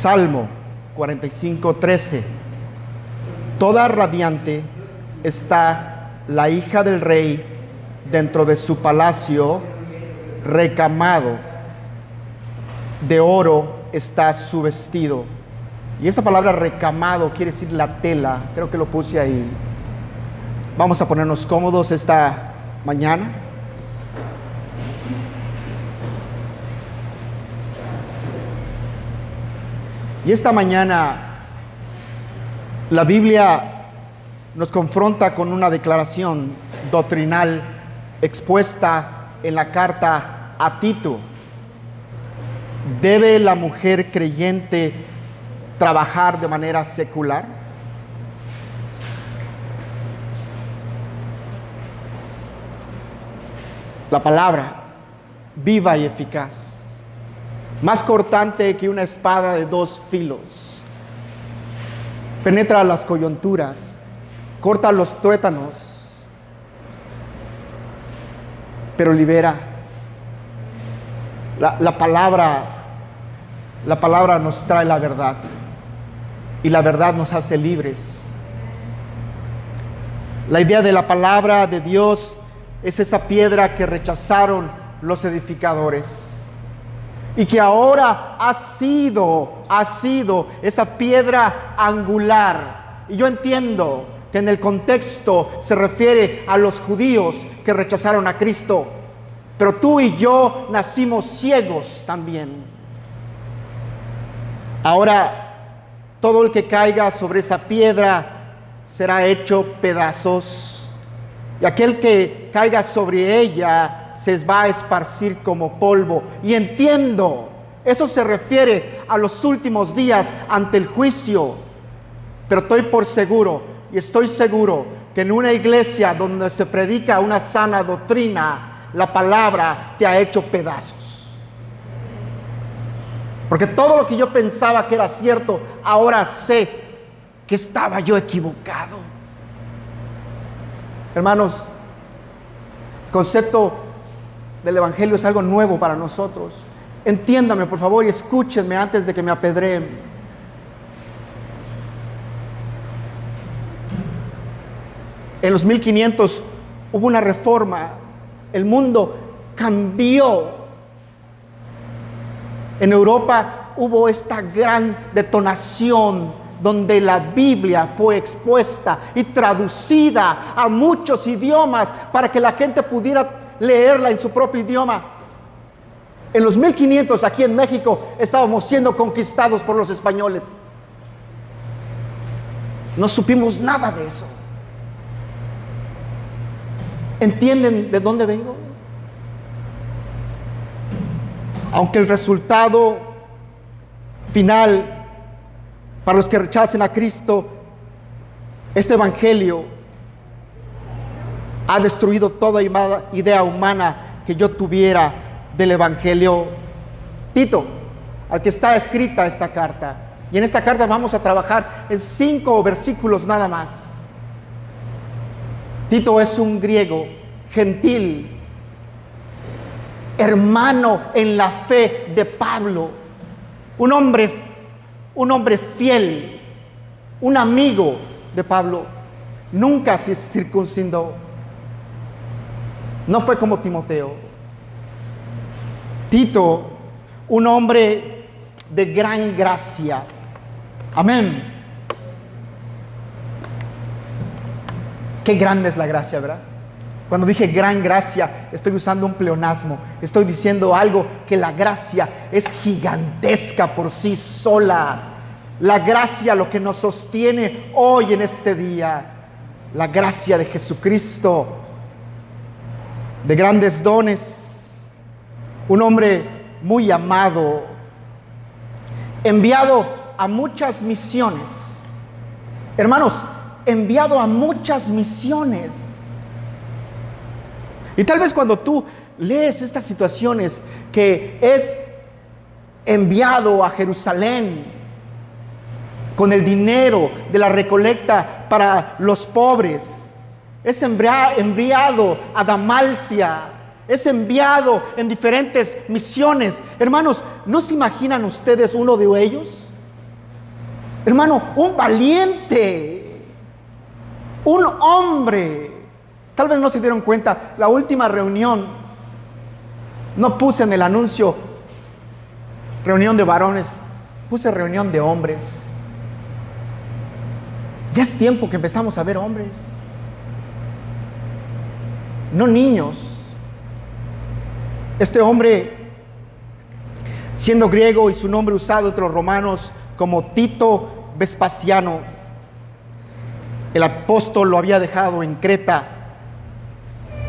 Salmo 45:13. Toda radiante está la hija del rey dentro de su palacio, recamado de oro está su vestido. Y esta palabra recamado quiere decir la tela, creo que lo puse ahí. Vamos a ponernos cómodos esta mañana. Y esta mañana la Biblia nos confronta con una declaración doctrinal expuesta en la carta a Tito. ¿Debe la mujer creyente trabajar de manera secular? La palabra, viva y eficaz, más cortante que una espada de dos filos, penetra las coyunturas, corta los tuétanos, pero libera. La palabra nos trae la verdad, y la verdad nos hace libres. La idea de la palabra de Dios es esa piedra que rechazaron los edificadores y que ahora ha sido esa piedra angular. Y yo entiendo que en el contexto se refiere a los judíos que rechazaron a Cristo, pero tú y yo nacimos ciegos también. Ahora todo el que caiga sobre esa piedra será hecho pedazos, y aquel que caiga sobre ella se va a esparcir como polvo. Y entiendo, eso se refiere a los últimos días ante el juicio. Pero estoy seguro que en una iglesia donde se predica una sana doctrina, la palabra te ha hecho pedazos. Porque todo lo que yo pensaba que era cierto, ahora sé que estaba yo equivocado. Hermanos, el concepto del Evangelio es algo nuevo para nosotros. Entiéndame, por favor, y escúchenme antes de que me apedreen. En los 1500 hubo una reforma. El mundo cambió. En Europa hubo esta gran detonación donde la Biblia fue expuesta y traducida a muchos idiomas para que la gente pudiera leerla en su propio idioma. En los 1500 aquí en México estábamos siendo conquistados por los españoles. No supimos nada de eso. ¿Entienden de dónde vengo? Aunque el resultado final para los que rechacen a Cristo, este Evangelio ha destruido toda idea humana que yo tuviera del Evangelio. Tito, al que está escrita esta carta, y en esta carta vamos a trabajar en 5 versículos nada más. Tito es un griego gentil, hermano en la fe de Pablo, un hombre fiel, un amigo de Pablo. Nunca se circuncidó. No fue como Timoteo. Tito, un hombre de gran gracia. Amén. Qué grande es la gracia, ¿verdad? Cuando dije gran gracia, estoy usando un pleonasmo. Estoy diciendo algo que la gracia es gigantesca por sí sola. La gracia, lo que nos sostiene hoy en este día. La gracia de Jesucristo, de grandes dones. Un hombre muy amado, enviado a muchas misiones. Hermanos, enviado a muchas misiones. Y tal vez cuando tú lees estas situaciones, que es enviado a Jerusalén con el dinero de la recolecta para los pobres, es enviado a Dalmacia, es enviado en diferentes misiones. Hermanos, ¿no se imaginan ustedes uno de ellos? Hermano, un valiente, un hombre. Tal vez no se dieron cuenta, la última reunión, no puse en el anuncio reunión de varones, puse reunión de hombres. Ya es tiempo que empezamos a ver hombres, no niños. Este hombre, siendo griego y su nombre usado entre los romanos como Tito Vespasiano, el apóstol lo había dejado en Creta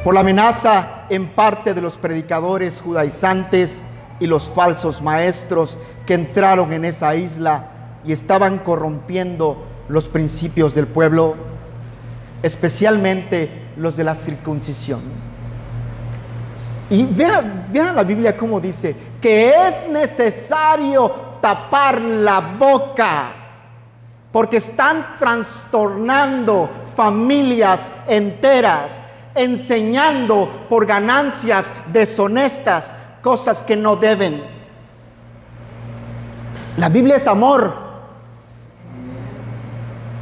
por la amenaza en parte de los predicadores judaizantes y los falsos maestros que entraron en esa isla y estaban corrompiendo los principios del pueblo, especialmente los de la circuncisión. Y vean la Biblia cómo dice que es necesario tapar la boca porque están trastornando familias enteras, enseñando por ganancias deshonestas cosas que no deben. La Biblia es amor,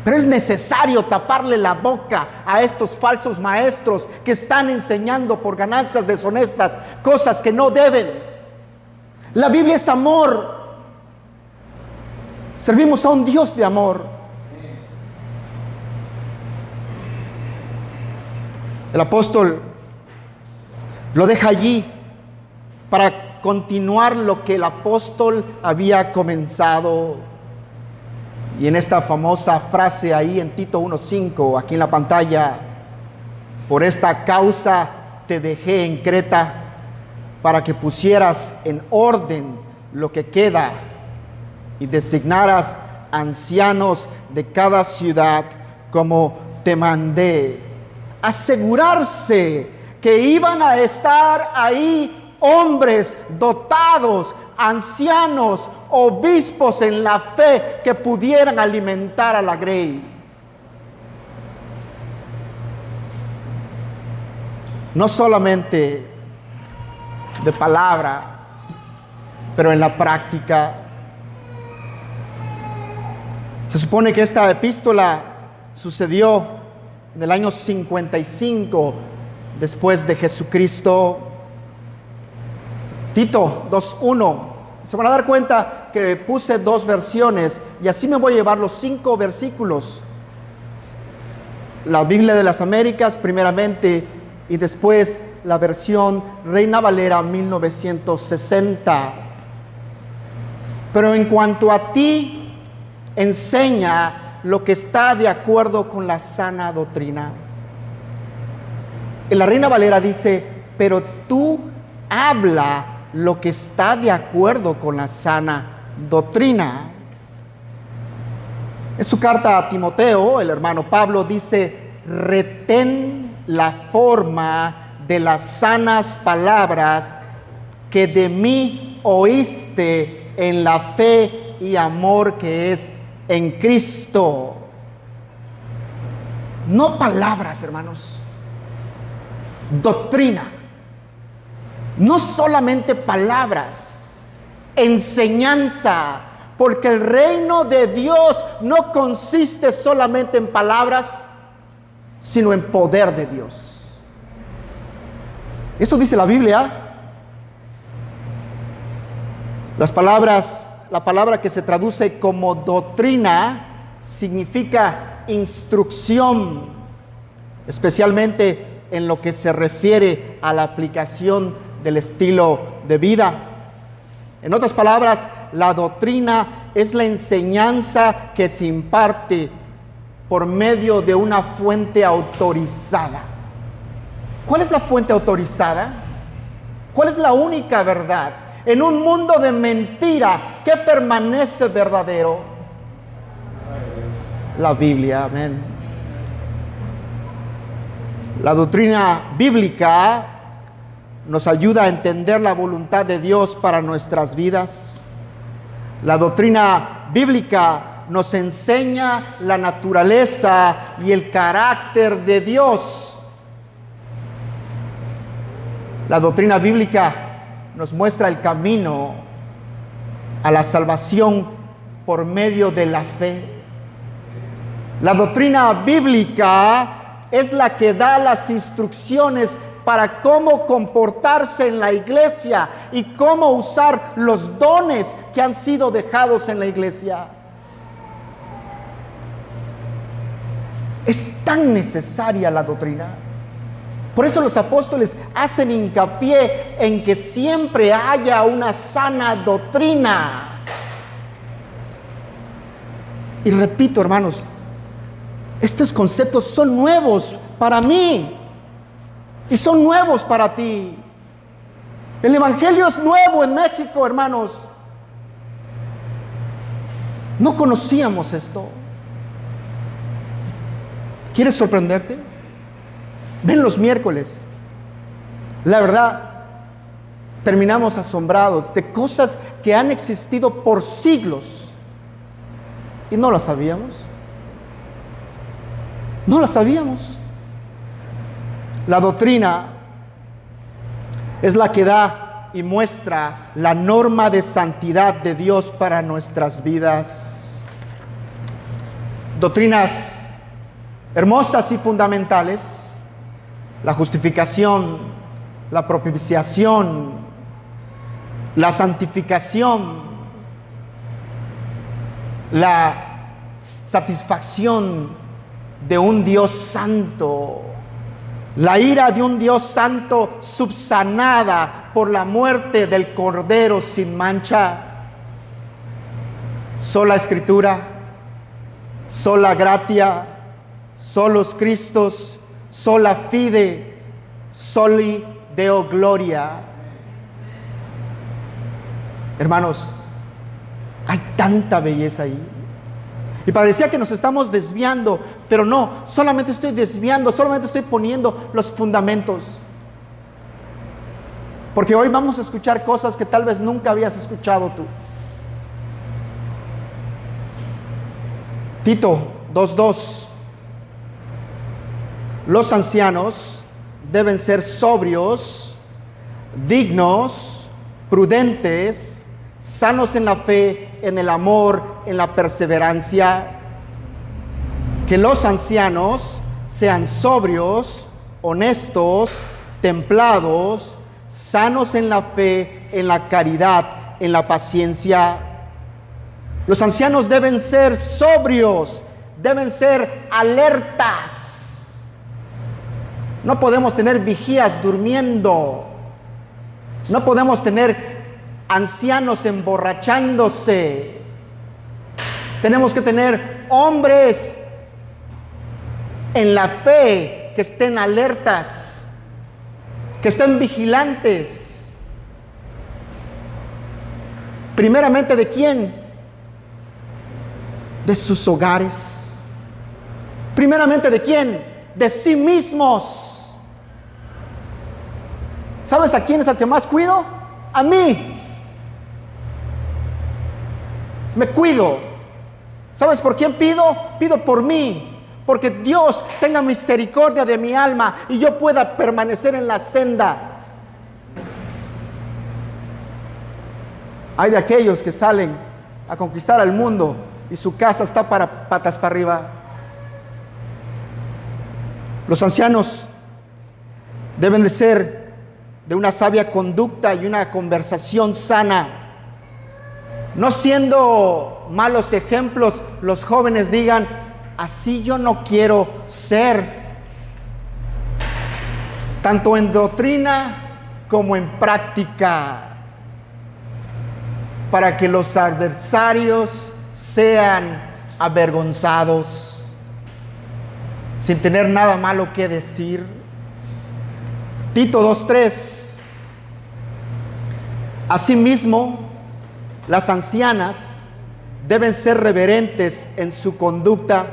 pero es necesario taparle la boca a estos falsos maestros que están enseñando por ganancias deshonestas cosas que no deben. La Biblia es amor. Servimos a un Dios de amor. El apóstol lo deja allí para continuar lo que el apóstol había comenzado. Y en esta famosa frase ahí en Tito 1:5, aquí en la pantalla: por esta causa te dejé en Creta, para que pusieras en orden lo que queda y designaras ancianos de cada ciudad como te mandé. Asegurarse que iban a estar ahí hombres dotados, ancianos, obispos en la fe que pudieran alimentar a la grey. No solamente de palabra, pero en la práctica. Se supone que esta epístola sucedió en el año 55 después de Jesucristo. Tito 2:1. Se van a dar cuenta que puse 2 versiones y así me voy a llevar los 5 versículos. La Biblia de las Américas primeramente y después la versión Reina Valera 1960. Pero en cuanto a ti, enseña lo que está de acuerdo con la sana doctrina. En la Reina Valera dice: pero tú habla lo que está de acuerdo con la sana doctrina. En su carta a Timoteo, el hermano Pablo dice: retén la forma de las sanas palabras que de mí oíste en la fe y amor que es en Cristo. No palabras, hermanos, doctrina. No solamente palabras, enseñanza, porque el reino de Dios no consiste solamente en palabras, sino en poder de Dios. Eso dice la Biblia. La palabra que se traduce como doctrina significa instrucción, especialmente en lo que se refiere a la aplicación del estilo de vida. En otras palabras, la doctrina es la enseñanza que se imparte por medio de una fuente autorizada. ¿Cuál es la fuente autorizada? ¿Cuál es la única verdad? En un mundo de mentira, ¿qué permanece verdadero? La Biblia, amén. La doctrina bíblica nos ayuda a entender la voluntad de Dios para nuestras vidas. La doctrina bíblica nos enseña la naturaleza y el carácter de Dios. La doctrina bíblica nos muestra el camino a la salvación por medio de la fe. La doctrina bíblica es la que da las instrucciones para cómo comportarse en la iglesia y cómo usar los dones que han sido dejados en la iglesia. Es tan necesaria la doctrina. Por eso los apóstoles hacen hincapié en que siempre haya una sana doctrina. Y repito, hermanos, estos conceptos son nuevos para mí y son nuevos para ti. El evangelio es nuevo en México, hermanos. No conocíamos esto. ¿Quieres sorprenderte? Ven los miércoles. La verdad, terminamos asombrados de cosas que han existido por siglos y no las sabíamos. No las sabíamos. La doctrina es la que da y muestra la norma de santidad de Dios para nuestras vidas. Doctrinas hermosas y fundamentales: la justificación, la propiciación, la santificación, la satisfacción de un Dios santo, la ira de un Dios santo subsanada por la muerte del Cordero sin mancha. Sola Escritura, sola gratia, solos Christos, sola fide, soli Deo gloria. Hermanos, hay tanta belleza ahí. Y parecía que nos estamos desviando, pero no, solamente estoy desviando, solamente estoy poniendo los fundamentos. Porque hoy vamos a escuchar cosas que tal vez nunca habías escuchado tú. Tito 2:2. Los ancianos deben ser sobrios, dignos, prudentes, sanos en la fe, en el amor, en la perseverancia. Que los ancianos sean sobrios, honestos, templados, sanos en la fe, en la caridad, en la paciencia. Los ancianos deben ser sobrios, deben ser alertas. No podemos tener vigías durmiendo. No podemos tener ancianos emborrachándose. Tenemos que tener hombres en la fe que estén alertas, que estén vigilantes. Primeramente, ¿de quién? De sus hogares. Primeramente, ¿de quién? De sí mismos. ¿Sabes a quién es el que más cuido? A mí. Me cuido. ¿Sabes por quién pido? Pido por mí. Porque Dios tenga misericordia de mi alma y yo pueda permanecer en la senda. Hay de aquellos que salen a conquistar al mundo y su casa está patas para arriba. Los ancianos deben de ser de una sabia conducta y una conversación sana. No siendo malos ejemplos, los jóvenes digan: así yo no quiero ser. Tanto en doctrina como en práctica. Para que los adversarios sean avergonzados, sin tener nada malo que decir. Tito 2:3. Asimismo, las ancianas deben ser reverentes en su conducta,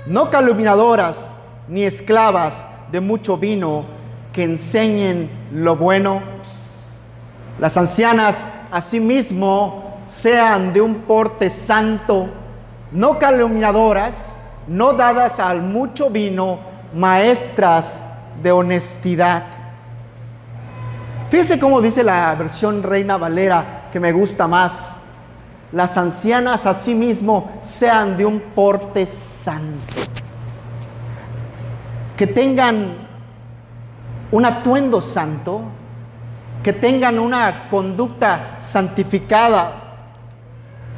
no calumniadoras ni esclavas de mucho vino, que enseñen lo bueno. Las ancianas asimismo sean de un porte santo, no calumniadoras, no dadas al mucho vino, maestras de honestidad. Fíjese cómo dice la versión Reina Valera, que me gusta más. las ancianas asimismo sean de un porte santo, que tengan un atuendo santo, que tengan una conducta santificada,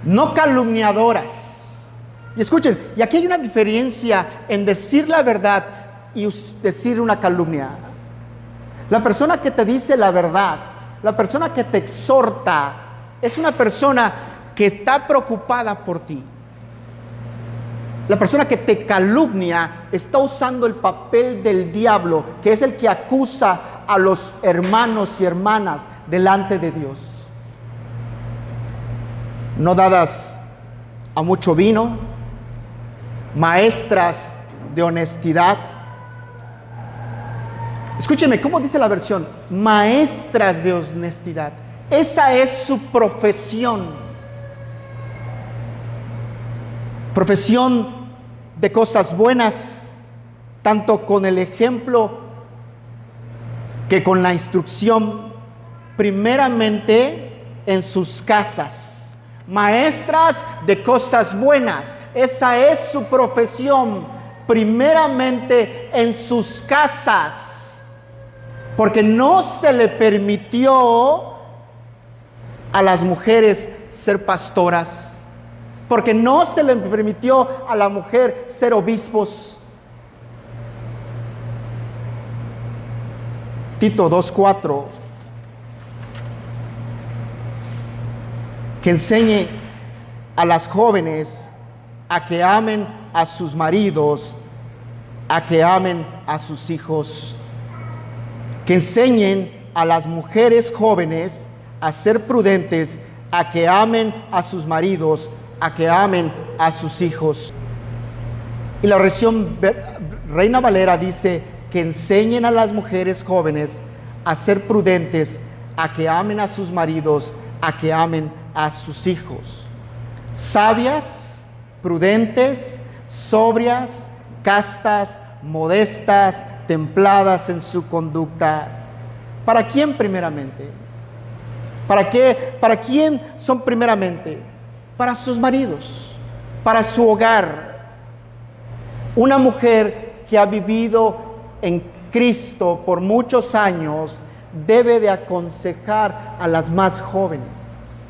no calumniadoras. Y escuchen, y aquí hay una diferencia en decir la verdad y decir una calumnia. La persona que te dice la verdad, la persona que te exhorta, es una persona que está preocupada por ti. La persona que te calumnia está usando el papel del diablo, que es el que acusa a los hermanos y hermanas delante de Dios. No dadas a mucho vino, maestras de honestidad. Escúcheme, ¿cómo dice la versión? Maestras de honestidad. Esa es su profesión. Profesión de cosas buenas, tanto con el ejemplo que con la instrucción, primeramente en sus casas. Maestras de cosas buenas, esa es su profesión, primeramente en sus casas, porque no se le permitió a las mujeres ser pastoras, porque no se le permitió a la mujer ser obispos. Tito 2:4, que enseñe a las jóvenes a que amen a sus maridos, a que amen a sus hijos, que enseñen a las mujeres jóvenes a ser prudentes, a que amen a sus maridos, a que amen a sus hijos. Y la versión Reina Valera dice que enseñen a las mujeres jóvenes a ser prudentes, a que amen a sus maridos, a que amen a sus hijos. Sabias, prudentes, sobrias, castas, modestas, templadas en su conducta. ¿Para quién primeramente? ¿Para qué? ¿Para quién son primeramente? Para sus maridos, para su hogar. Una mujer que ha vivido en Cristo por muchos años debe de aconsejar a las más jóvenes.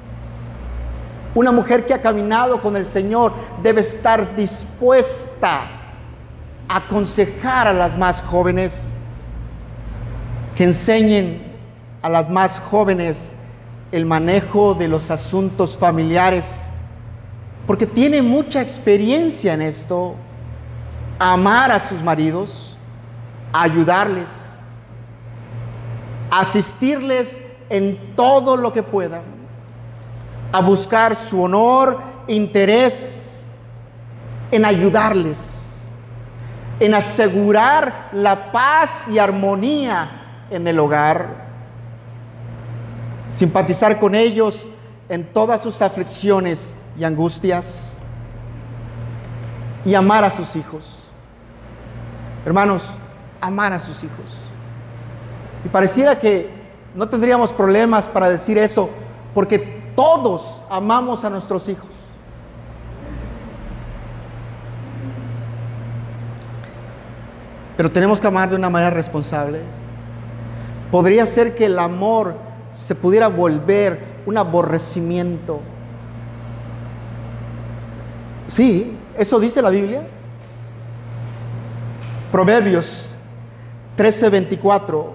Una mujer que ha caminado con el Señor debe estar dispuesta a aconsejar a las más jóvenes, que enseñen a las más jóvenes el manejo de los asuntos familiares, porque tiene mucha experiencia en esto, a amar a sus maridos, a ayudarles, a asistirles en todo lo que puedan, a buscar su honor, interés en ayudarles, en asegurar la paz y armonía en el hogar, simpatizar con ellos en todas sus aflicciones y angustias, y amar a sus hijos. Hermanos, amar a sus hijos. Y pareciera que no tendríamos problemas para decir eso, porque todos amamos a nuestros hijos. Pero tenemos que amar de una manera responsable. Podría ser que el amor se pudiera volver un aborrecimiento. Sí, eso dice la Biblia. Proverbios 13:24.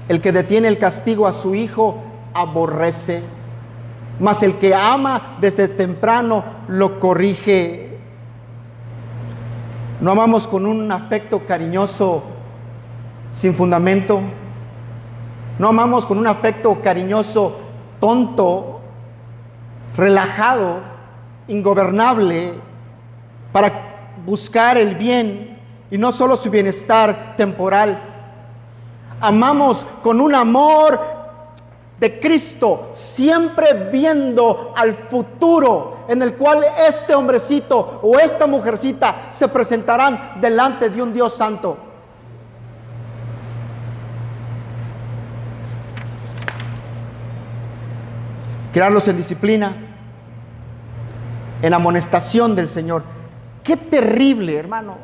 El que detiene el castigo a su hijo aborrece, mas el que ama desde temprano lo corrige. No amamos con un afecto cariñoso sin fundamento. No amamos con un afecto cariñoso tonto, relajado, ingobernable, para buscar el bien y no solo su bienestar temporal. Amamos con un amor de Cristo, siempre viendo al futuro en el cual este hombrecito o esta mujercita se presentarán delante de un Dios santo. Criarlos en disciplina, en amonestación del Señor. Qué terrible, hermano,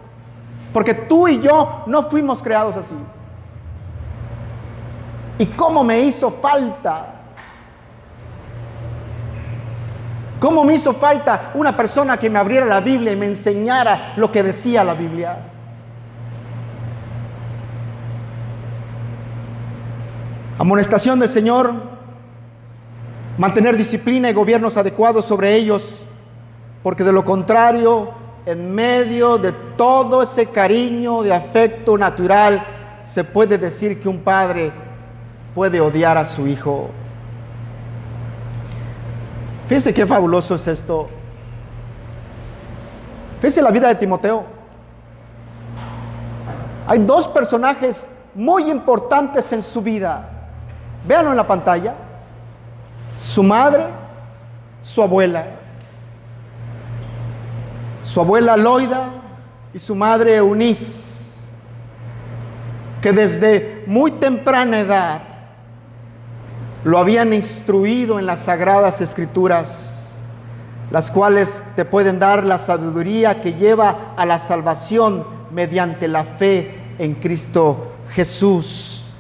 porque tú y yo no fuimos creados así. Y cómo me hizo falta, cómo me hizo falta una persona que me abriera la Biblia y me enseñara lo que decía la Biblia. Amonestación del Señor, mantener disciplina y gobiernos adecuados sobre ellos, porque de lo contrario, en medio de todo ese cariño, de afecto natural, se puede decir que un padre puede odiar a su hijo. Fíjense qué fabuloso es esto. Fíjense la vida de Timoteo. Hay dos personajes muy importantes en su vida. Véanlo en la pantalla. Su madre, su abuela. Su abuela Loida y su madre Eunice, que desde muy temprana edad lo habían instruido en las sagradas escrituras, las cuales te pueden dar la sabiduría que lleva a la salvación mediante la fe en Cristo Jesús.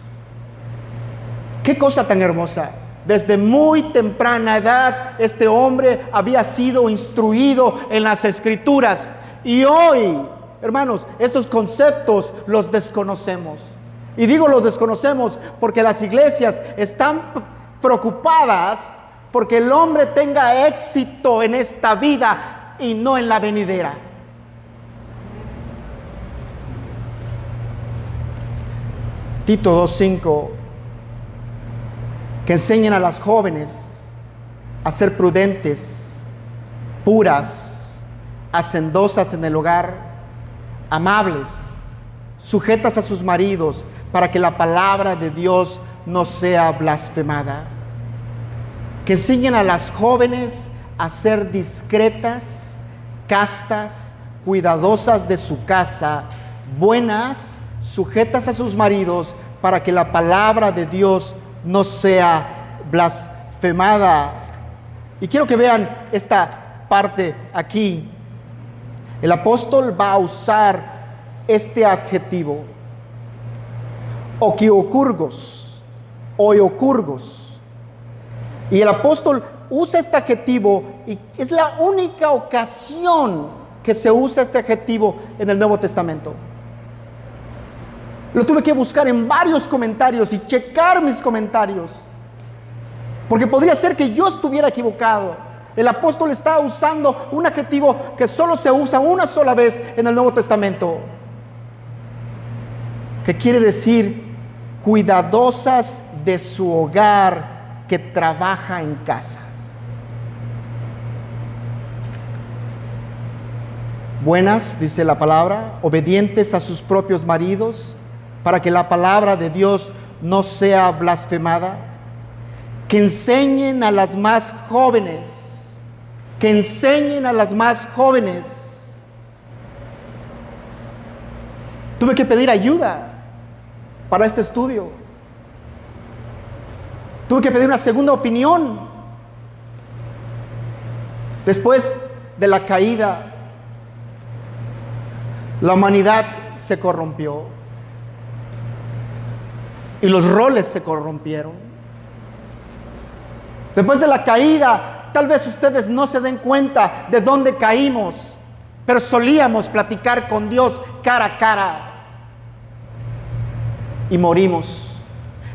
Qué cosa tan hermosa. Desde muy temprana edad este hombre había sido instruido en las escrituras, y hoy, hermanos, estos conceptos los desconocemos. Y digo los desconocemos porque las iglesias están preocupadas porque el hombre tenga éxito en esta vida y no en la venidera. Tito 2:5, que enseñen a las jóvenes a ser prudentes, puras, hacendosas en el hogar, amables, sujetas a sus maridos, para que la palabra de Dios no sea blasfemada. Que enseñen a las jóvenes a ser discretas, castas, cuidadosas de su casa, buenas, sujetas a sus maridos, para que la palabra de Dios no sea blasfemada. Y quiero que vean esta parte aquí. El apóstol va a usar este adjetivo, okiocurgos, oiocurgos. Y el apóstol usa este adjetivo, y es la única ocasión que se usa este adjetivo en el Nuevo Testamento. Lo tuve que buscar en varios comentarios y checar mis comentarios, porque podría ser que yo estuviera equivocado. El apóstol está usando un adjetivo que solo se usa una sola vez en el Nuevo Testamento, que quiere decir cuidadosas de su hogar, que trabaja en casa. Buenas, dice la palabra, obedientes a sus propios maridos, para que la palabra de Dios no sea blasfemada. Que enseñen a las más jóvenes, que enseñen a las más jóvenes. Tuve que pedir ayuda para este estudio. Tuve que pedir una segunda opinión. Después de la caída, la humanidad se corrompió y los roles se corrompieron. Después de la caída, tal vez ustedes no se den cuenta de dónde caímos, pero solíamos platicar con Dios cara a cara y morimos.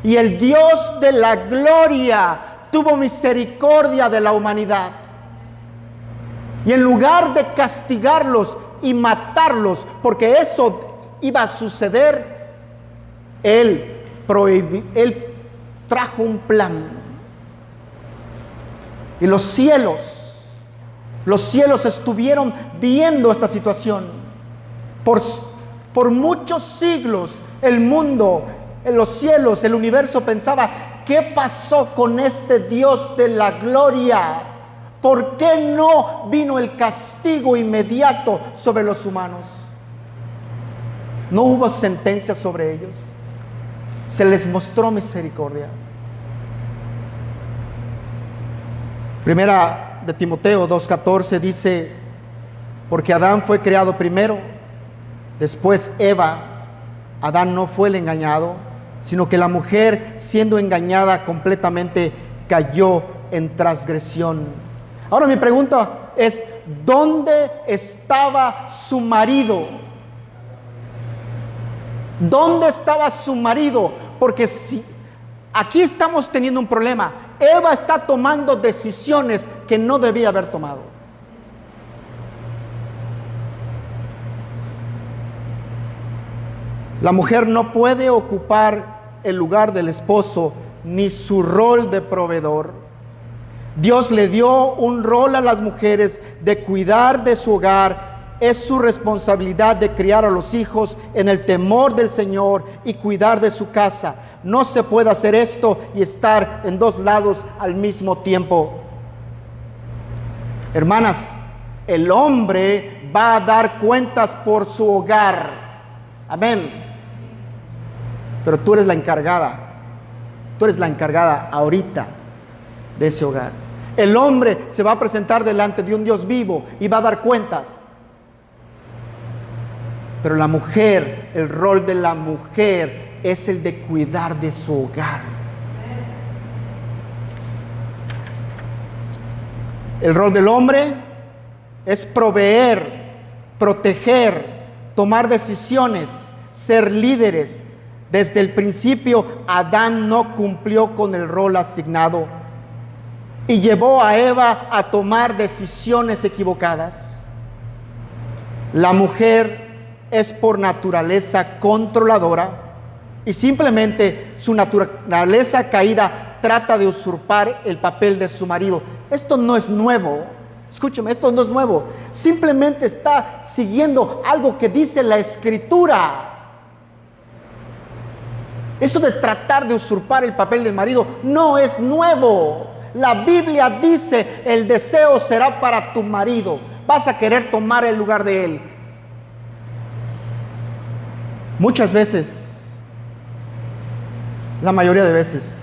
Y el Dios de la gloria tuvo misericordia de la humanidad, y en lugar de castigarlos y matarlos, porque eso iba a suceder, Él trajo un plan. Y los cielos estuvieron viendo esta situación. Por muchos siglos el mundo, en los cielos, el universo pensaba: ¿qué pasó con este Dios de la gloria? ¿Por qué no vino el castigo inmediato sobre los humanos? No hubo sentencia sobre ellos. Se les mostró misericordia. Primera de Timoteo 2:14 dice, porque Adán fue creado primero, después Eva. Adán no fue el engañado, sino que la mujer, siendo engañada completamente, cayó en transgresión. Ahora mi pregunta es, ¿dónde estaba su marido? ¿Dónde estaba su marido? Porque si aquí estamos teniendo un problema, Eva está tomando decisiones que no debía haber tomado. La mujer no puede ocupar el lugar del esposo ni su rol de proveedor. Dios le dio un rol a las mujeres de cuidar de su hogar. Es su responsabilidad de criar a los hijos en el temor del Señor y cuidar de su casa. No se puede hacer esto y estar en dos lados al mismo tiempo. Hermanas, el hombre va a dar cuentas por su hogar. Amén. Pero tú eres la encargada. Tú eres la encargada ahorita de ese hogar. El hombre se va a presentar delante de un Dios vivo y va a dar cuentas. Pero la mujer, el rol de la mujer es el de cuidar de su hogar. El rol del hombre es proveer, proteger, tomar decisiones, ser líderes. Desde el principio, Adán no cumplió con el rol asignado y llevó a Eva a tomar decisiones equivocadas. La mujer es por naturaleza controladora y simplemente su naturaleza caída trata de usurpar el papel de su marido. Esto no es nuevo. Escúcheme, esto no es nuevo. Simplemente está siguiendo algo que dice la Escritura. Eso de tratar de usurpar el papel del marido no es nuevo. La Biblia dice, el deseo será para tu marido. Vas a querer tomar el lugar de él. Muchas veces, la mayoría de veces,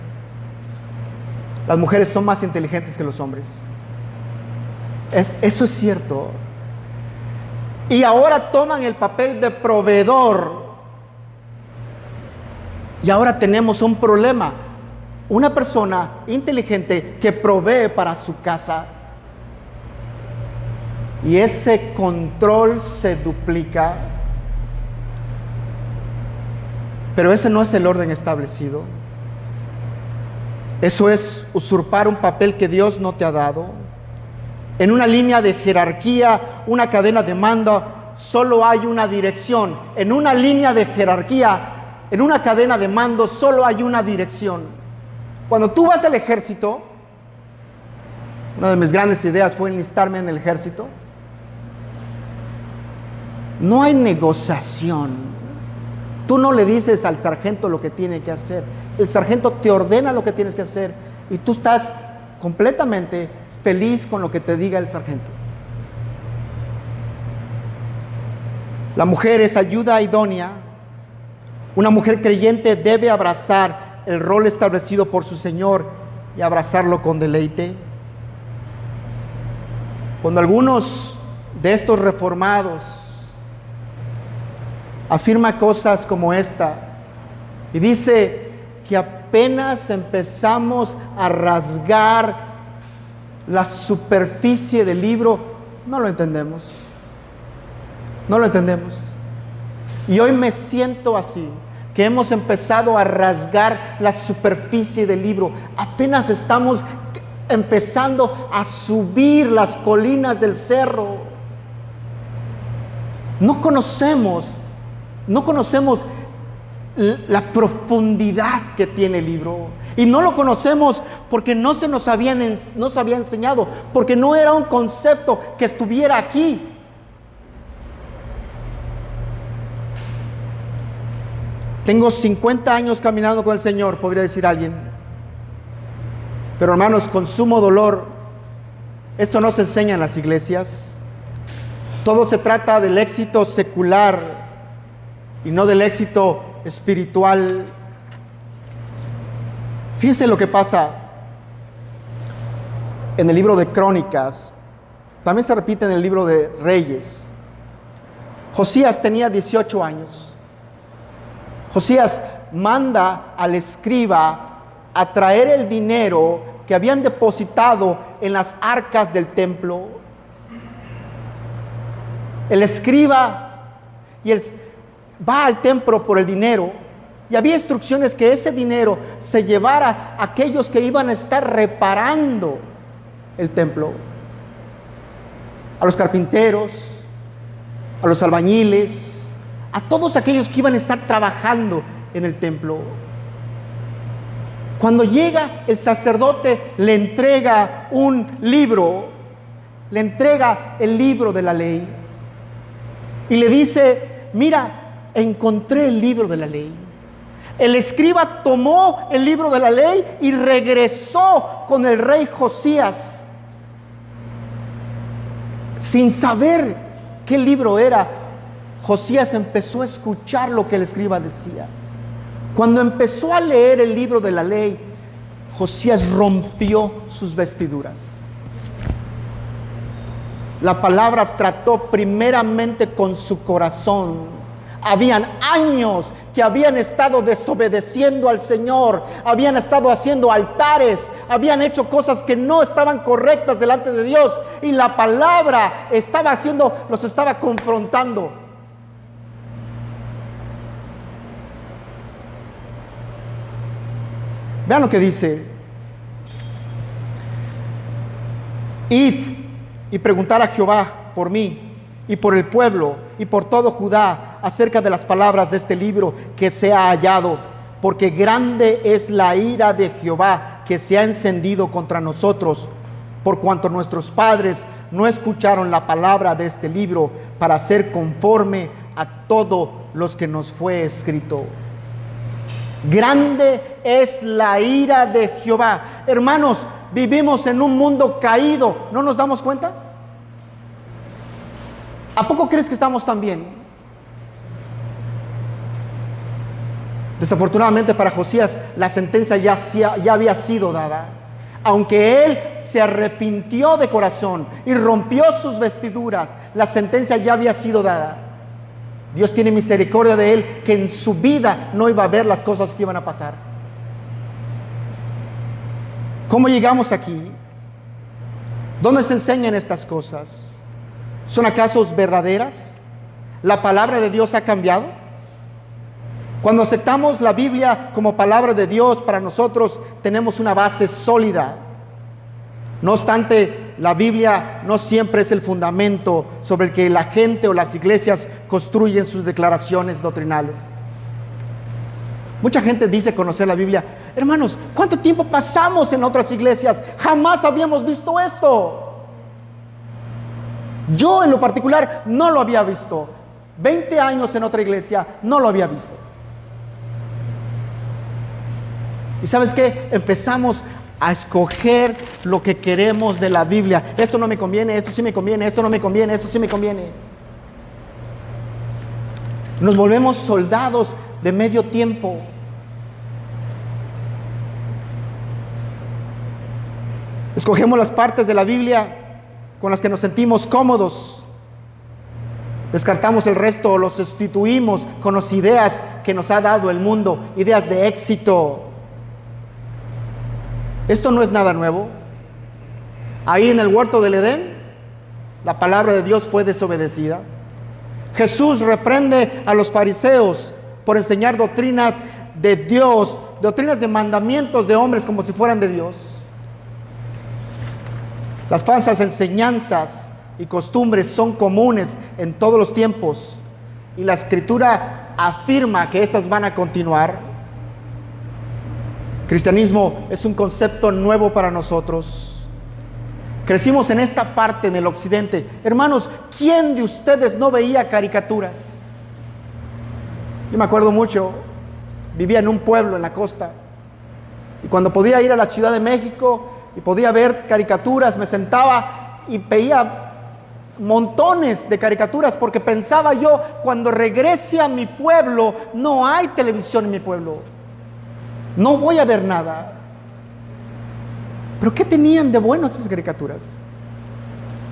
las mujeres son más inteligentes que los hombres. Eso es cierto. Y ahora toman el papel de proveedor. Y ahora tenemos un problema. Una persona inteligente que provee para su casa. Y ese control se duplica. Pero ese no es el orden establecido. Eso es usurpar un papel que Dios no te ha dado. En una línea de jerarquía, una cadena de mando, solo hay una dirección. En una línea de jerarquía, en una cadena de mando, solo hay una dirección. Cuando tú vas al ejército, una de mis grandes ideas fue enlistarme en el ejército. No hay negociación. Tú no le dices al sargento lo que tiene que hacer. El sargento te ordena lo que tienes que hacer y tú estás completamente feliz con lo que te diga el sargento. La mujer es ayuda idónea. Una mujer creyente debe abrazar el rol establecido por su Señor y abrazarlo con deleite. Cuando algunos de estos reformados afirma cosas como esta y dice que apenas empezamos a rasgar la superficie del libro, no lo entendemos. No lo entendemos. Y hoy me siento así, que hemos empezado a rasgar la superficie del libro. Apenas estamos empezando a subir las colinas del cerro. No conocemos la profundidad que tiene el libro. Y no lo conocemos porque no se nos había enseñado, porque no era un concepto que estuviera aquí. Tengo 50 años caminando con el Señor, podría decir alguien. Pero hermanos, con sumo dolor, esto no se enseña en las iglesias. Todo se trata del éxito secular y no del éxito espiritual. Fíjense lo que pasa. en el libro de Crónicas, también se repite en el libro de Reyes. Josías tenía 18 años. Josías manda al escriba a traer el dinero que habían depositado en las arcas del templo. El escriba va al templo por el dinero, y había instrucciones que ese dinero se llevara a aquellos que iban a estar reparando el templo, a los carpinteros, a los albañiles, a todos aquellos que iban a estar trabajando en el templo. Cuando llega el sacerdote, le entrega un libro, le entrega el libro de la ley y le dice: mira, encontré el libro de la ley. El escriba tomó el libro de la ley y regresó con el rey Josías. Sin saber qué libro era, Josías empezó a escuchar lo que el escriba decía. Cuando empezó a leer el libro de la ley, Josías rompió sus vestiduras. La palabra trató primeramente con su corazón. Habían años que habían estado desobedeciendo al Señor, habían estado haciendo altares, habían hecho cosas que no estaban correctas delante de Dios, y la palabra los estaba confrontando. Vean lo que dice: id y preguntar a Jehová por mí y por el pueblo y por todo Judá acerca de las palabras de este libro que se ha hallado, porque grande es la ira de Jehová que se ha encendido contra nosotros, por cuanto nuestros padres no escucharon la palabra de este libro para hacer conforme a todo los que nos fue escrito. Grande es la ira de Jehová. Hermanos, vivimos en un mundo caído, ¿no nos damos cuenta? ¿A poco crees que estamos tan bien? Desafortunadamente para Josías, la sentencia ya había sido dada. Aunque él se arrepintió de corazón y rompió sus vestiduras, la sentencia ya había sido dada. Dios tiene misericordia de él, que en su vida no iba a ver las cosas que iban a pasar. ¿Cómo llegamos aquí? ¿Dónde se enseñan estas cosas? ¿Son acaso verdaderas? ¿La palabra de Dios ha cambiado? Cuando aceptamos la Biblia como palabra de Dios, para nosotros tenemos una base sólida. No obstante, la Biblia no siempre es el fundamento sobre el que la gente o las iglesias construyen sus declaraciones doctrinales. Mucha gente dice conocer la Biblia. Hermanos, ¿cuánto tiempo pasamos en otras iglesias? Jamás habíamos visto esto. Yo en lo particular no lo había visto. 20 años en otra iglesia no lo había visto. ¿Y sabes qué? Empezamos a escoger lo que queremos de la Biblia. Esto no me conviene, esto sí me conviene, esto no me conviene, esto sí me conviene. Nos volvemos soldados de medio tiempo. Escogemos las partes de la Biblia con las que nos sentimos cómodos. Descartamos el resto o los sustituimos con las ideas que nos ha dado el mundo, ideas de éxito. Esto no es nada nuevo. Ahí en el huerto del Edén, la palabra de Dios fue desobedecida. Jesús reprende a los fariseos por enseñar doctrinas de Dios, doctrinas de mandamientos de hombres como si fueran de Dios. Las falsas enseñanzas y costumbres son comunes en todos los tiempos, y la Escritura afirma que estas van a continuar. Cristianismo es un concepto nuevo para nosotros. Crecimos en esta parte, en el occidente. Hermanos, ¿quién de ustedes no veía caricaturas? Yo me acuerdo mucho, vivía en un pueblo en la costa, y cuando podía ir a la Ciudad de México y podía ver caricaturas, me sentaba y veía montones de caricaturas, porque pensaba yo, cuando regrese a mi pueblo, no hay televisión en mi pueblo, no voy a ver nada. Pero ¿qué tenían de bueno esas caricaturas?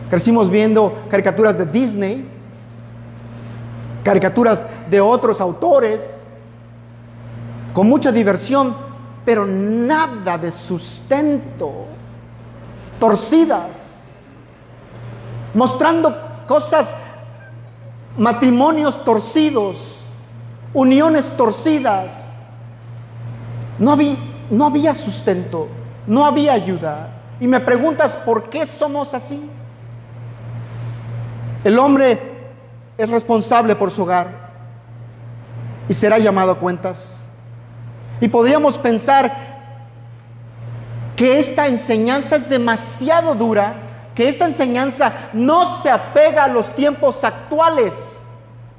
Crecimos viendo caricaturas de Disney, caricaturas de otros autores, con mucha diversión, pero nada de sustento, torcidas, mostrando cosas, matrimonios torcidos, uniones torcidas. No había sustento, no había ayuda. Y me preguntas, ¿por qué somos así? El hombre es responsable por su hogar y será llamado a cuentas. Y podríamos pensar que esta enseñanza es demasiado dura, que esta enseñanza no se apega a los tiempos actuales.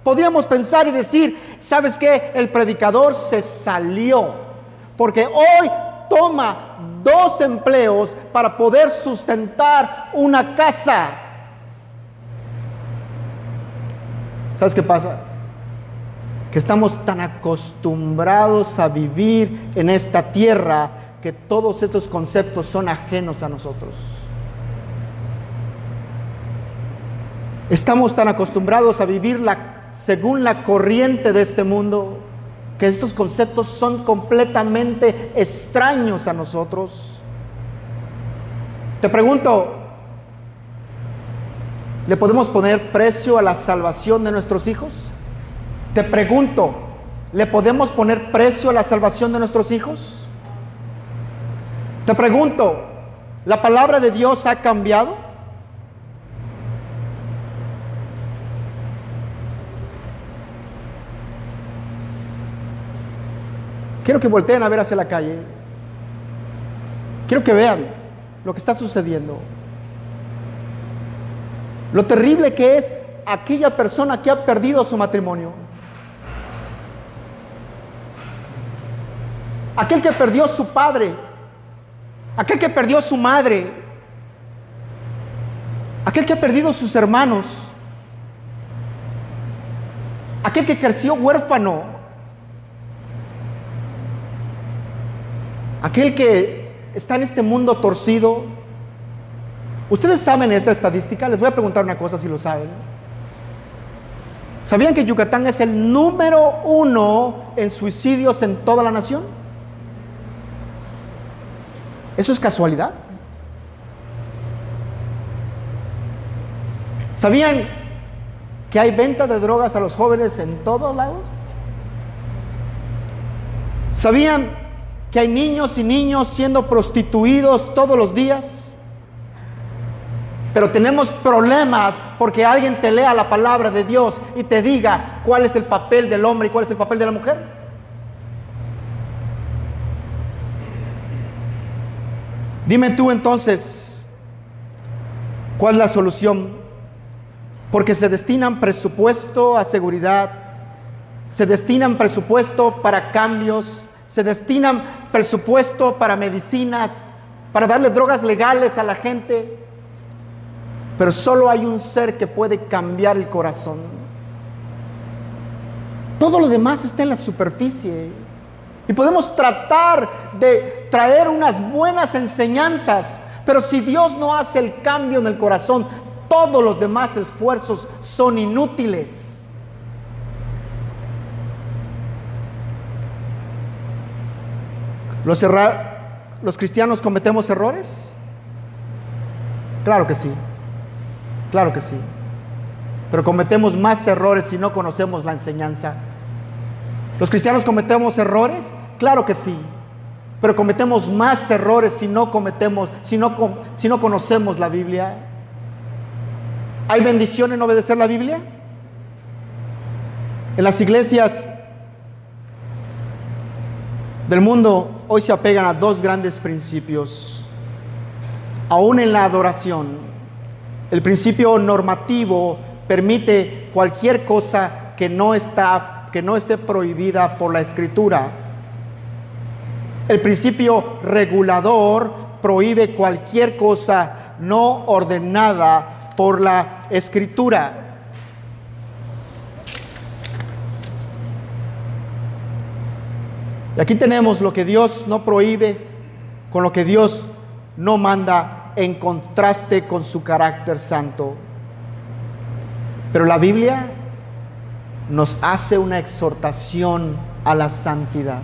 Podríamos pensar y decir, ¿sabes qué? El predicador se salió, porque hoy toma 2 empleos para poder sustentar una casa. ¿Sabes qué pasa? Que estamos tan acostumbrados a vivir en esta tierra que todos estos conceptos son ajenos a nosotros. Estamos tan acostumbrados a vivir según la corriente de este mundo que estos conceptos son completamente extraños a nosotros. Te pregunto, ¿le podemos poner precio a la salvación de nuestros hijos? Te pregunto, ¿le podemos poner precio a la salvación de nuestros hijos? Te pregunto, ¿la palabra de Dios ha cambiado? Quiero que volteen a ver hacia la calle. Quiero que vean lo que está sucediendo. Lo terrible que es aquella persona que ha perdido su matrimonio. Aquel que perdió su padre. Aquel que perdió su madre. Aquel que ha perdido sus hermanos. Aquel que creció huérfano. Aquel que está en este mundo torcido. ¿Ustedes saben esta estadística? Les voy a preguntar una cosa si lo saben. ¿Sabían que Yucatán es el número 1 en suicidios en toda la nación? ¿Eso es casualidad? ¿Sabían que hay venta de drogas a los jóvenes en todos lados? ¿Sabían que hay niños y niños siendo prostituidos todos los días? Pero tenemos problemas porque alguien te lea la palabra de Dios y te diga cuál es el papel del hombre y cuál es el papel de la mujer. Dime tú entonces, ¿cuál es la solución? Porque se destinan presupuesto a seguridad, se destinan presupuesto para cambios, se destinan presupuesto para medicinas, para darle drogas legales a la gente. Pero solo hay un ser que puede cambiar el corazón. Todo lo demás está en la superficie. Y podemos tratar de traer unas buenas enseñanzas, pero si Dios no hace el cambio en el corazón, todos los demás esfuerzos son inútiles. ¿Los cristianos cometemos errores? Claro que sí. Claro que sí. Pero cometemos más errores si no conocemos la enseñanza. ¿Los cristianos cometemos errores? Claro que sí. Pero cometemos más errores si no conocemos la Biblia. ¿Hay bendición en obedecer la Biblia? En las iglesias del mundo hoy se apegan a 2 grandes principios. Aún en la adoración, el principio normativo permite cualquier cosa que no esté prohibida por la Escritura. El principio regulador prohíbe cualquier cosa no ordenada por la Escritura. Y aquí tenemos lo que Dios no prohíbe con lo que Dios no manda en contraste con su carácter santo. Pero la Biblia nos hace una exhortación a la santidad.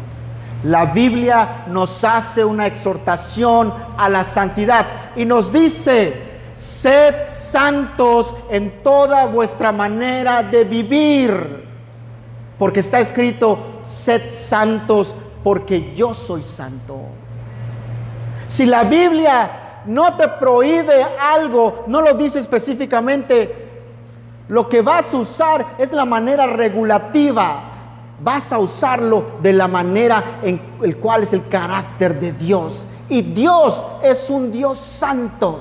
La Biblia nos hace una exhortación a la santidad y nos dice: sed santos en toda vuestra manera de vivir, porque está escrito: sed santos porque yo soy santo. Si la Biblia no te prohíbe algo, no lo dice específicamente, lo que vas a usar es la manera regulativa. Vas a usarlo de la manera en el cual es el carácter de Dios. Y Dios es un Dios santo.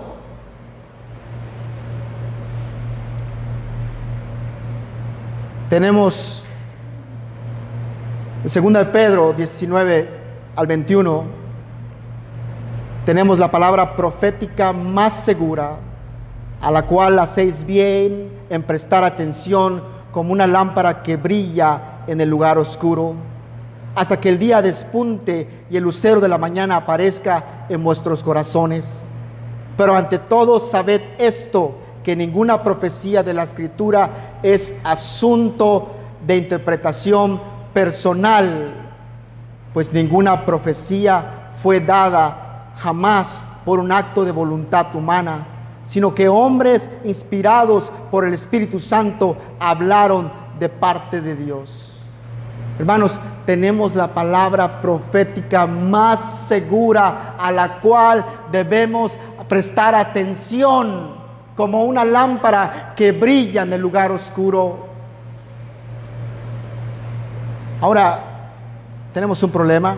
Tenemos en 2 de Pedro 19 al 21, tenemos la palabra profética más segura, a la cual hacéis bien en prestar atención, como una lámpara que brilla en el lugar oscuro, hasta que el día despunte y el lucero de la mañana aparezca en vuestros corazones. Pero ante todo sabed esto, que ninguna profecía de la Escritura es asunto de interpretación personal, pues ninguna profecía fue dada jamás por un acto de voluntad humana, sino que hombres inspirados por el Espíritu Santo hablaron de parte de Dios. Hermanos, tenemos la palabra profética más segura, a la cual debemos prestar atención, como una lámpara que brilla en el lugar oscuro. Ahora, tenemos un problema.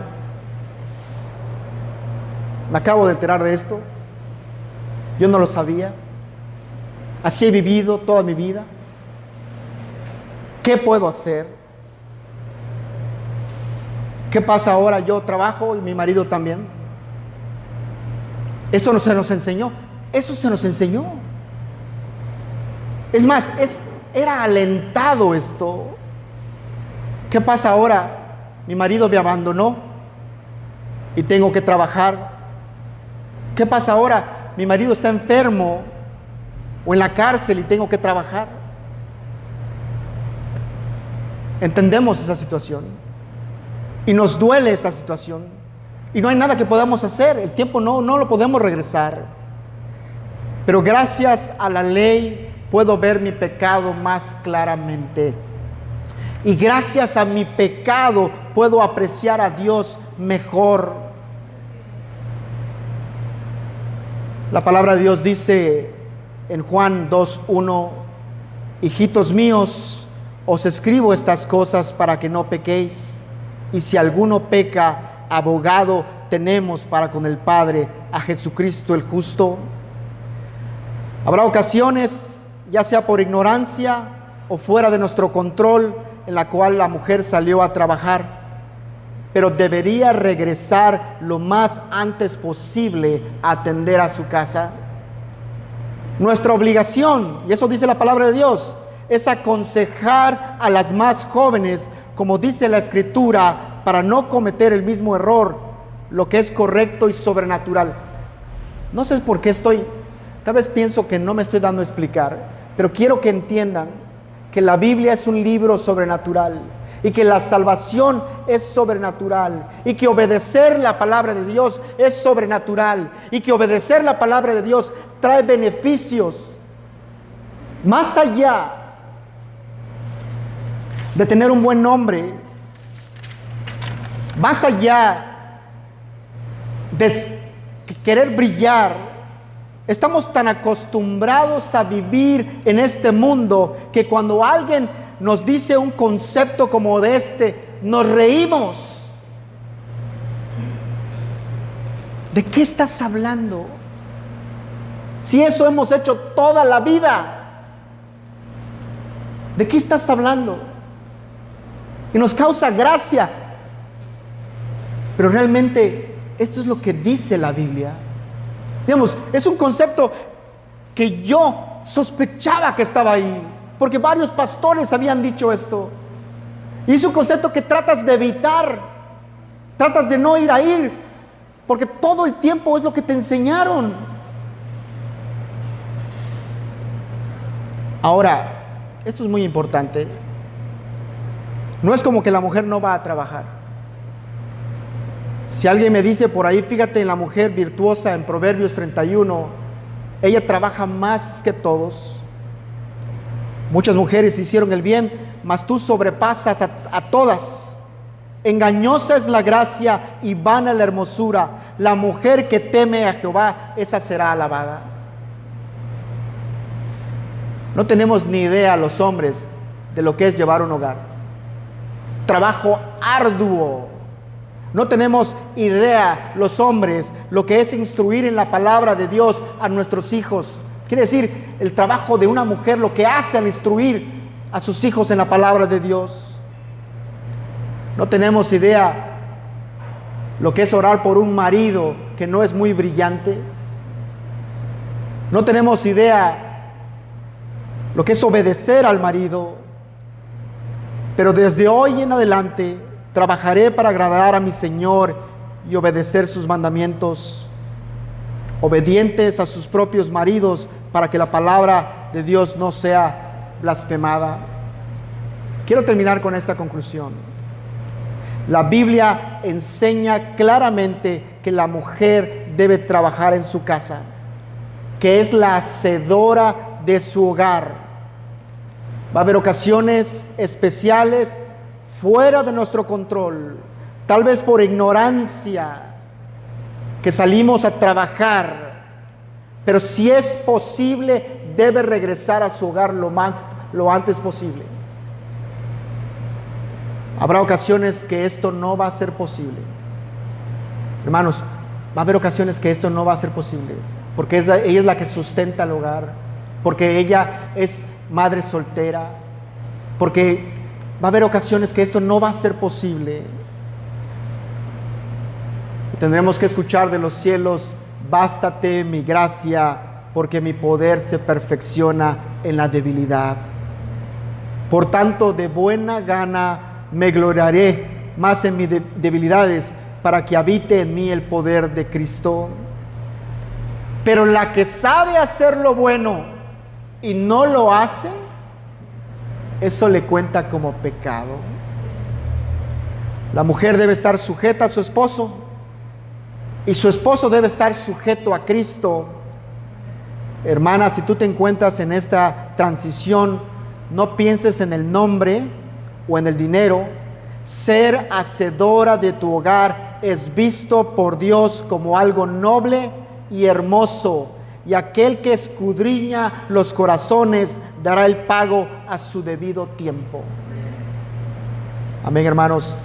Me acabo de enterar de esto. Yo no lo sabía. Así he vivido toda mi vida. ¿Qué puedo hacer? ¿Qué pasa ahora? Yo trabajo y mi marido también. Eso no se nos enseñó. Eso se nos enseñó. Es más, era alentado esto. ¿Qué pasa ahora? Mi marido me abandonó y tengo que trabajar. ¿Qué pasa ahora? Mi marido está enfermo o en la cárcel y tengo que trabajar. Entendemos esa situación y nos duele esta situación y no hay nada que podamos hacer. El tiempo no lo podemos regresar, pero gracias a la ley puedo ver mi pecado más claramente, y gracias a mi pecado puedo apreciar a Dios mejor. La palabra de Dios dice en Juan 2:1: hijitos míos, os escribo estas cosas para que no pequéis, y si alguno peca, abogado tenemos para con el Padre, a Jesucristo el justo. Habrá ocasiones, ya sea por ignorancia o fuera de nuestro control, en la cual la mujer salió a trabajar, pero debería regresar lo más antes posible a atender a su casa. Nuestra obligación, y eso dice la palabra de Dios, es aconsejar a las más jóvenes, como dice la Escritura, para no cometer el mismo error, lo que es correcto y sobrenatural. No sé por qué tal vez pienso que no me estoy dando a explicar, pero quiero que entiendan que la Biblia es un libro sobrenatural y que la salvación es sobrenatural y que obedecer la palabra de Dios es sobrenatural y que obedecer la palabra de Dios trae beneficios más allá de tener un buen nombre, más allá de querer brillar. Estamos tan acostumbrados a vivir en este mundo que cuando alguien nos dice un concepto como de este, nos reímos. ¿De qué estás hablando? Si eso hemos hecho toda la vida. ¿De qué estás hablando? Y nos causa gracia. Pero realmente esto es lo que dice la Biblia. Digamos, es un concepto que yo sospechaba que estaba ahí, porque varios pastores habían dicho esto. Y es un concepto que tratas de evitar, tratas de no ir ahí, porque todo el tiempo es lo que te enseñaron. Ahora, esto es muy importante. No es como que la mujer no va a trabajar. Si alguien me dice por ahí, fíjate en la mujer virtuosa en Proverbios 31, ella trabaja más que todos. Muchas mujeres hicieron el bien, mas tú sobrepasas a todas. Engañosa es la gracia y vana la hermosura. La mujer que teme a Jehová, esa será alabada. No tenemos ni idea los hombres de lo que es llevar un hogar. Trabajo arduo. No tenemos idea los hombres lo que es instruir en la palabra de Dios a nuestros hijos. Quiere decir, el trabajo de una mujer, lo que hace al instruir a sus hijos en la palabra de Dios. No tenemos idea lo que es orar por un marido que no es muy brillante. No tenemos idea lo que es obedecer al marido. Pero desde hoy en adelante trabajaré para agradar a mi Señor y obedecer sus mandamientos, obedientes a sus propios maridos, para que la palabra de Dios no sea blasfemada. Quiero terminar con esta conclusión. La Biblia enseña claramente que la mujer debe trabajar en su casa, que es la hacedora de su hogar. Va a haber ocasiones especiales fuera de nuestro control, tal vez por ignorancia, que salimos a trabajar, pero si es posible, debe regresar a su hogar lo antes posible. Habrá ocasiones que esto no va a ser posible. Hermanos, va a haber ocasiones que esto no va a ser posible, porque ella es la que sustenta el hogar, porque ella es madre soltera, porque va a haber ocasiones que esto no va a ser posible. Y tendremos que escuchar de los cielos: bástate mi gracia, porque mi poder se perfecciona en la debilidad. Por tanto, de buena gana me gloriaré más en mis debilidades, para que habite en mí el poder de Cristo. Pero la que sabe hacer lo bueno y no lo hace, eso le cuenta como pecado. La mujer debe estar sujeta a su esposo, y su esposo debe estar sujeto a Cristo. Hermana, si tú te encuentras en esta transición, no pienses en el nombre o en el dinero. Ser hacedora de tu hogar es visto por Dios como algo noble y hermoso, y aquel que escudriña los corazones dará el pago a su debido tiempo. Amén, hermanos.